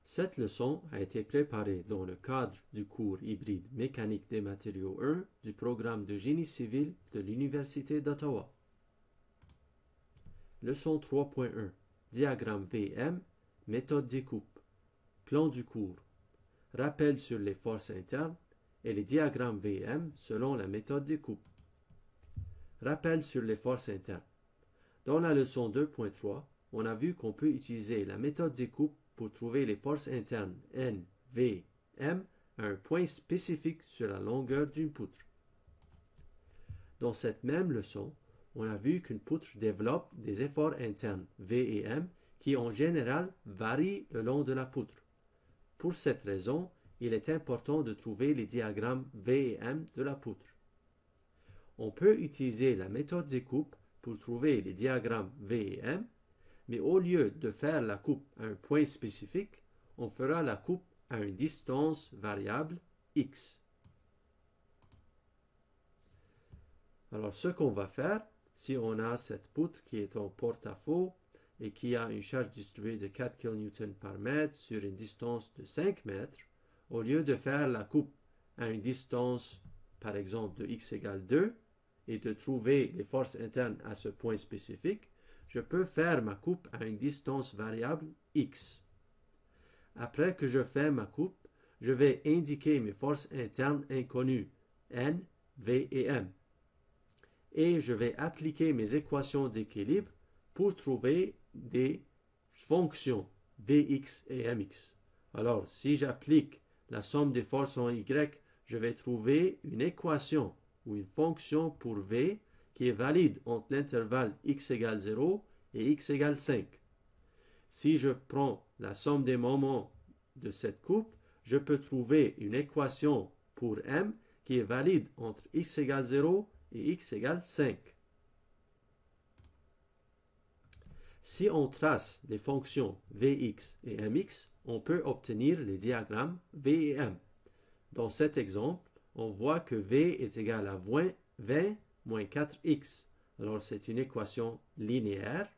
Cette leçon a été préparée dans le cadre du cours hybride mécanique des matériaux 1 du programme de génie civil de l'Université d'Ottawa. Leçon 3.1 Diagramme VM, méthode découpe. Plan du cours. Rappel sur les forces internes et les diagrammes VM selon la méthode découpe. Rappel sur les forces internes. Dans la leçon 2.3, on a vu qu'on peut utiliser la méthode découpe pour trouver les forces internes N, V, M à un point spécifique sur la longueur d'une poutre. Dans cette même leçon, on a vu qu'une poutre développe des efforts internes V et M qui en général varient le long de la poutre. Pour cette raison, il est important de trouver les diagrammes V et M de la poutre. On peut utiliser la méthode découpe pour trouver les diagrammes V et M, mais au lieu de faire la coupe à un point spécifique, on fera la coupe à une distance variable x. Alors ce qu'on va faire, si on a cette poutre qui est en porte-à-faux et qui a une charge distribuée de 4 kN par mètre sur une distance de 5 mètres, au lieu de faire la coupe à une distance, par exemple, de x égale 2, et de trouver les forces internes à ce point spécifique, je peux faire ma coupe à une distance variable x. Après que je fais ma coupe, je vais indiquer mes forces internes inconnues N, V et M. Et je vais appliquer mes équations d'équilibre pour trouver des fonctions Vx et Mx. Alors, si j'applique la somme des forces en Y, je vais trouver une équation ou une fonction pour V qui est valide entre l'intervalle x égale 0 et x égale 5. Si je prends la somme des moments de cette coupe, je peux trouver une équation pour M qui est valide entre x égale 0 et x égale 5. Si on trace les fonctions Vx et Mx, on peut obtenir les diagrammes V et M. Dans cet exemple, on voit que V est égal à 20 moins 4x. Alors c'est une équation linéaire.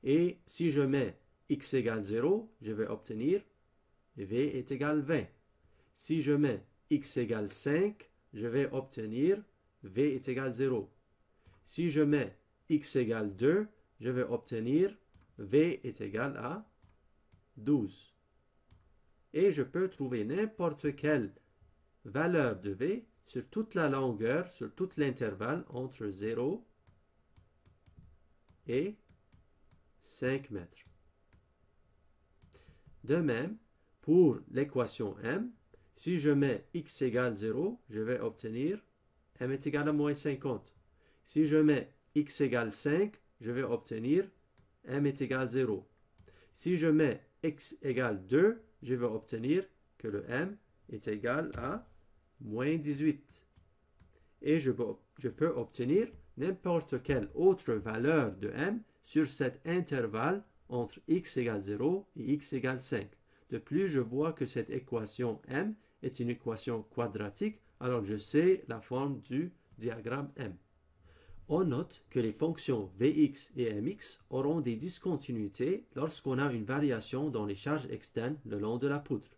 Et si je mets x égale 0, je vais obtenir V est égal à 20. Si je mets x égale 5, je vais obtenir V est égal à 0. Si je mets x égale 2, je vais obtenir V est égal à 12. Et je peux trouver n'importe quelle valeur de V sur toute la longueur, sur tout l'intervalle entre 0 et 5 mètres. De même, pour l'équation M, si je mets x égale 0, je vais obtenir M est égal à moins 50. Si je mets x égale 5, je vais obtenir M est égal à 0. Si je mets x égale 2, je vais obtenir que le M est égal à moins 18. Et je peux obtenir n'importe quelle autre valeur de M sur cet intervalle entre x égale 0 et x égale 5. De plus, je vois que cette équation M est une équation quadratique, alors je sais la forme du diagramme M. On note que les fonctions Vx et Mx auront des discontinuités lorsqu'on a une variation dans les charges externes le long de la poutre.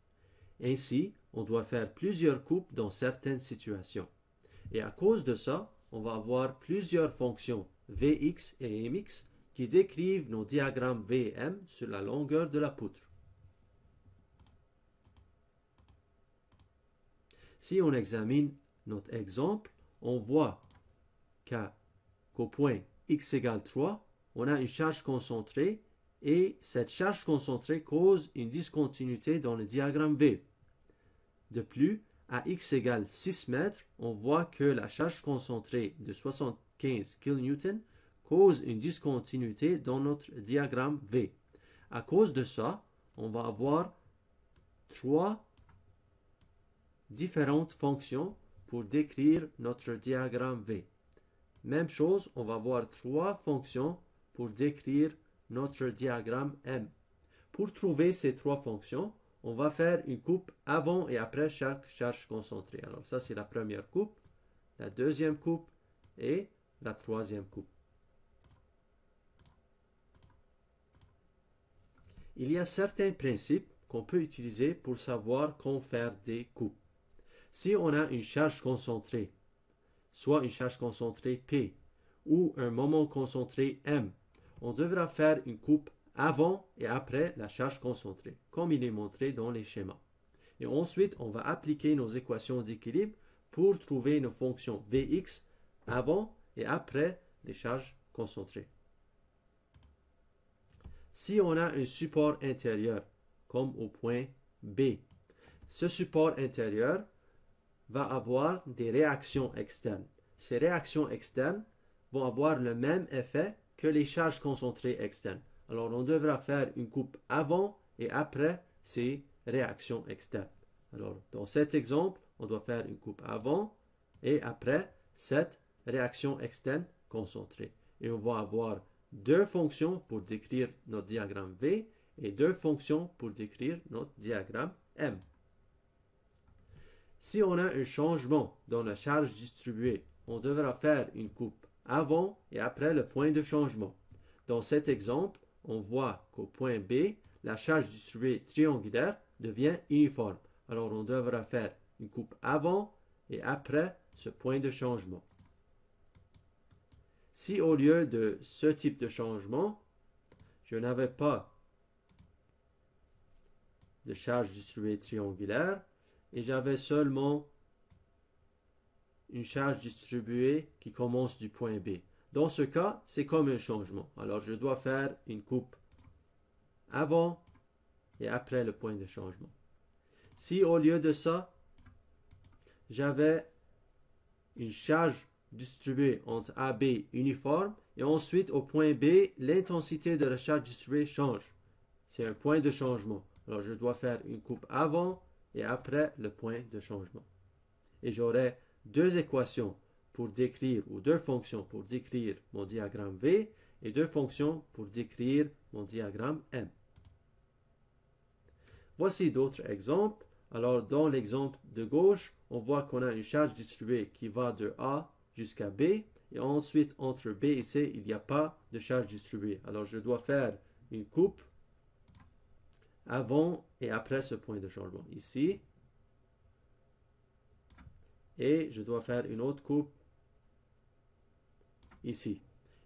Ainsi, on doit faire plusieurs coupes dans certaines situations. Et à cause de ça, on va avoir plusieurs fonctions Vx et Mx qui décrivent nos diagrammes V et M sur la longueur de la poutre. Si on examine notre exemple, on voit qu'au point x égale 3, on a une charge concentrée et cette charge concentrée cause une discontinuité dans le diagramme V. De plus, à x égale 6 mètres, on voit que la charge concentrée de 75 kN cause une discontinuité dans notre diagramme V. À cause de ça, on va avoir trois différentes fonctions pour décrire notre diagramme V. Même chose, on va voir trois fonctions pour décrire notre diagramme M. Pour trouver ces trois fonctions, on va faire une coupe avant et après chaque charge concentrée. Alors ça, c'est la première coupe, la deuxième coupe et la troisième coupe. Il y a certains principes qu'on peut utiliser pour savoir quand faire des coupes. Si on a une charge concentrée, soit une charge concentrée P ou un moment concentré M, on devra faire une coupe avant et après la charge concentrée, comme il est montré dans les schémas. Et ensuite, on va appliquer nos équations d'équilibre pour trouver nos fonctions Vx avant et après les charges concentrées. Si on a un support intérieur, comme au point B, ce support intérieur va avoir des réactions externes. Ces réactions externes vont avoir le même effet que les charges concentrées externes. Alors, on devra faire une coupe avant et après ces réactions externes. Alors, dans cet exemple, on doit faire une coupe avant et après cette réaction externe concentrée. Et on va avoir deux fonctions pour décrire notre diagramme V et deux fonctions pour décrire notre diagramme M. Si on a un changement dans la charge distribuée, on devra faire une coupe avant et après le point de changement. Dans cet exemple, on voit qu'au point B, la charge distribuée triangulaire devient uniforme. Alors on devra faire une coupe avant et après ce point de changement. Si au lieu de ce type de changement, je n'avais pas de charge distribuée triangulaire et j'avais seulement une charge distribuée qui commence du point B. Dans ce cas, c'est comme un changement. Alors, je dois faire une coupe avant et après le point de changement. Si au lieu de ça, j'avais une charge distribuée entre AB uniforme et ensuite au point B, l'intensité de la charge distribuée change. C'est un point de changement. Alors, je dois faire une coupe avant et après le point de changement. Et j'aurai deux équations pour décrire, ou deux fonctions pour décrire mon diagramme V et deux fonctions pour décrire mon diagramme M. Voici d'autres exemples. Alors, dans l'exemple de gauche, on voit qu'on a une charge distribuée qui va de A jusqu'à B. Et ensuite, entre B et C, il n'y a pas de charge distribuée. Alors, je dois faire une coupe avant et après ce point de changement. Ici. Et je dois faire une autre coupe ici.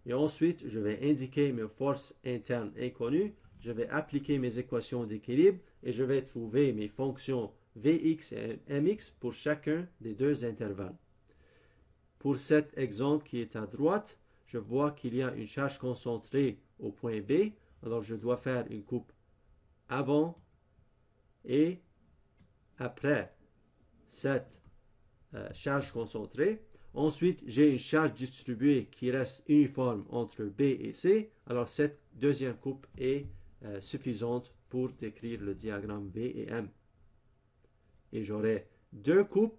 Et ensuite, je vais indiquer mes forces internes inconnues. Je vais appliquer mes équations d'équilibre et je vais trouver mes fonctions Vx et Mx pour chacun des deux intervalles. Pour cet exemple qui est à droite, je vois qu'il y a une charge concentrée au point B. Alors, je dois faire une coupe avant et après cette charge concentrée. Ensuite, j'ai une charge distribuée qui reste uniforme entre B et C. Alors, cette deuxième coupe est suffisante pour décrire le diagramme V et M. Et j'aurai deux coupes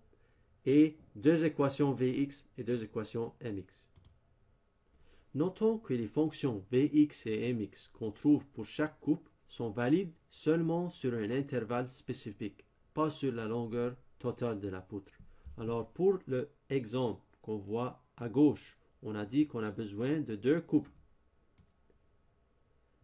et deux équations Vx et deux équations Mx. Notons que les fonctions Vx et Mx qu'on trouve pour chaque coupe sont valides seulement sur un intervalle spécifique, pas sur la longueur totale de la poutre. Alors, pour l'exemple qu'on voit à gauche, on a dit qu'on a besoin de deux coupes.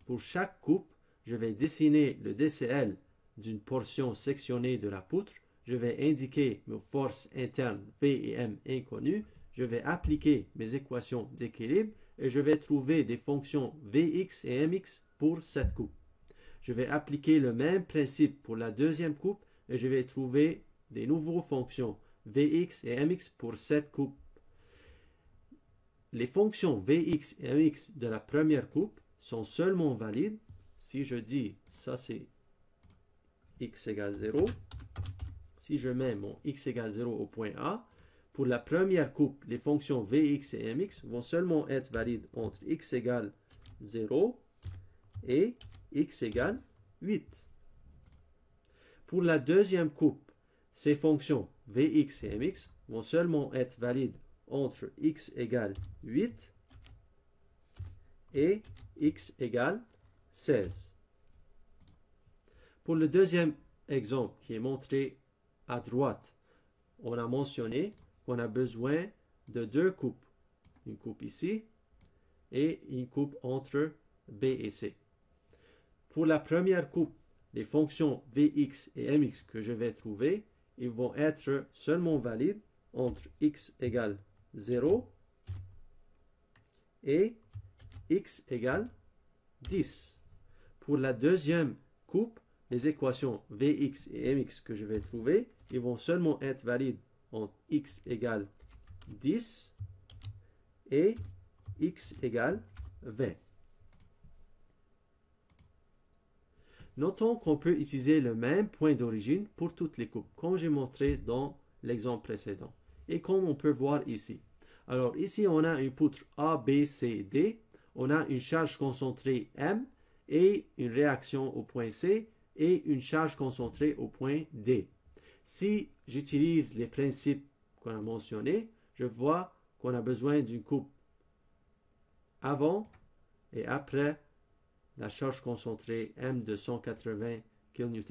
Pour chaque coupe, je vais dessiner le DCL d'une portion sectionnée de la poutre. Je vais indiquer mes forces internes V et M inconnues. Je vais appliquer mes équations d'équilibre et je vais trouver des fonctions Vx et Mx pour cette coupe. Je vais appliquer le même principe pour la deuxième coupe et je vais trouver des nouvelles fonctions Vx et Mx pour cette coupe. Les fonctions Vx et Mx de la première coupe sont seulement valides si je dis ça c'est x égale 0. Si je mets mon x égale 0 au point A, pour la première coupe, les fonctions Vx et Mx vont seulement être valides entre x égale 0 et x égale 8. Pour la deuxième coupe, ces fonctions Vx et Mx vont seulement être valides entre x égale 8 et x égale 16. Pour le deuxième exemple qui est montré à droite, on a mentionné qu'on a besoin de deux coupes. Une coupe ici et une coupe entre B et C. Pour la première coupe, les fonctions Vx et Mx que je vais trouver, ils vont être seulement valides entre x égale 0 et x égale 10. Pour la deuxième coupe, les équations Vx et Mx que je vais trouver, ils vont seulement être valides entre x égale 10 et x égale 20. Notons qu'on peut utiliser le même point d'origine pour toutes les coupes, comme j'ai montré dans l'exemple précédent, et comme on peut voir ici. Alors ici, on a une poutre A, B, C, D, on a une charge concentrée M et une réaction au point C et une charge concentrée au point D. Si j'utilise les principes qu'on a mentionnés, je vois qu'on a besoin d'une coupe avant et après la charge concentrée M de 180 kN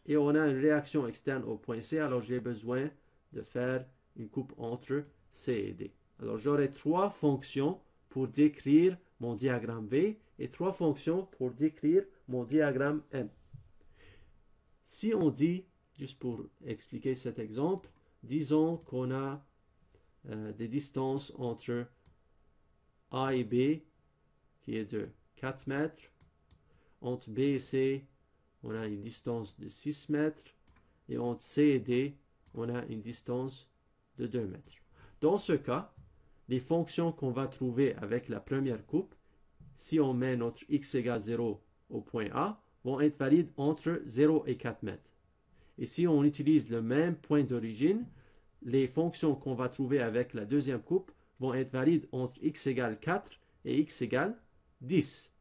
et on a une réaction externe au point C, alors j'ai besoin de faire une coupe entre C et D. Alors j'aurai trois fonctions pour décrire mon diagramme V et trois fonctions pour décrire mon diagramme M. Si on dit, juste pour expliquer cet exemple, disons qu'on a des distances entre A et B qui est de 4 mètres. Entre B et C, on a une distance de 6 mètres. Et entre C et D, on a une distance de 2 mètres. Dans ce cas, les fonctions qu'on va trouver avec la première coupe, si on met notre x égale 0 au point A, vont être valides entre 0 et 4 mètres. Et si on utilise le même point d'origine, les fonctions qu'on va trouver avec la deuxième coupe vont être valides entre x égale 4 et x égale 10.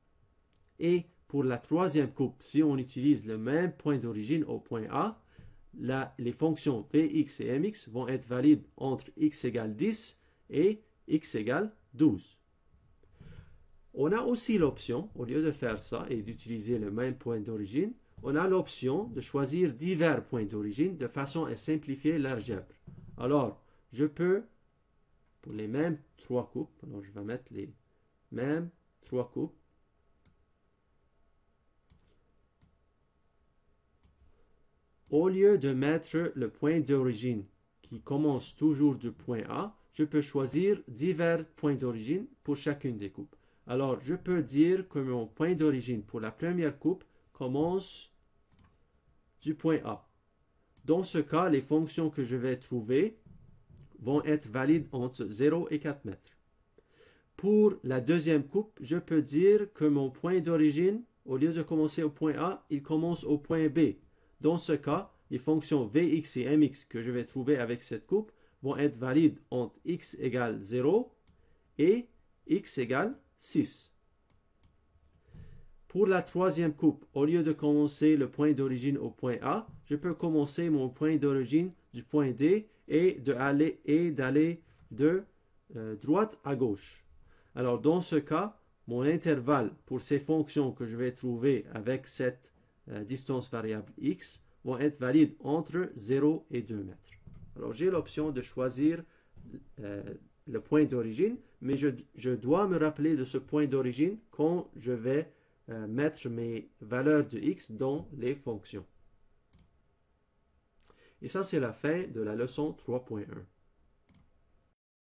Et pour la troisième coupe, si on utilise le même point d'origine au point A, les fonctions Vx et Mx vont être valides entre x égale 10 et x égale 12. On a aussi l'option, au lieu de faire ça et d'utiliser le même point d'origine, on a l'option de choisir divers points d'origine de façon à simplifier l'algèbre. Alors, je peux, pour les mêmes trois coupes, alors je vais mettre les mêmes trois coupes, au lieu de mettre le point d'origine qui commence toujours du point A, je peux choisir divers points d'origine pour chacune des coupes. Alors, je peux dire que mon point d'origine pour la première coupe commence du point A. Dans ce cas, les fonctions que je vais trouver vont être valides entre 0 et 4 mètres. Pour la deuxième coupe, je peux dire que mon point d'origine, au lieu de commencer au point A, il commence au point B. Dans ce cas, les fonctions Vx et Mx que je vais trouver avec cette coupe vont être valides entre x égale 0 et x égale 6. Pour la troisième coupe, au lieu de commencer le point d'origine au point A, je peux commencer mon point d'origine du point D et d'aller de droite à gauche. Alors dans ce cas, mon intervalle pour ces fonctions que je vais trouver avec cette distance variable x vont être valides entre 0 et 2 mètres. Alors j'ai l'option de choisir le point d'origine, mais je dois me rappeler de ce point d'origine quand je vais mettre mes valeurs de x dans les fonctions. Et ça, c'est la fin de la leçon 3.1.